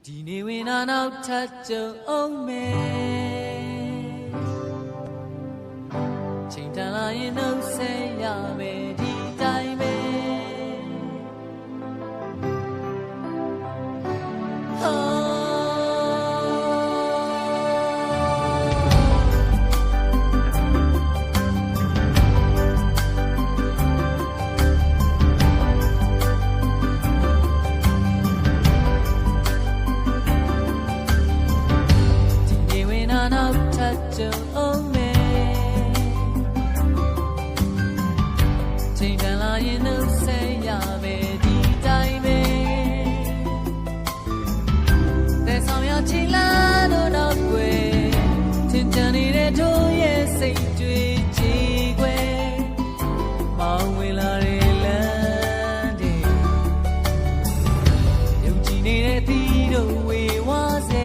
ဒီနေဝင်နာနောက်ထပ်ကြုံအောင်မယ်ချိန်တန်လာရင်နှုတ်ဆက်ရမယ်ဒီတိုင်းပဲကြုံအောင်မယ်ချိန်တန်လာရင်နှုတ်ဆက်ရမယ်ဒီတိုင်းပဲတဲ့ဆောင်ရချိန်လာ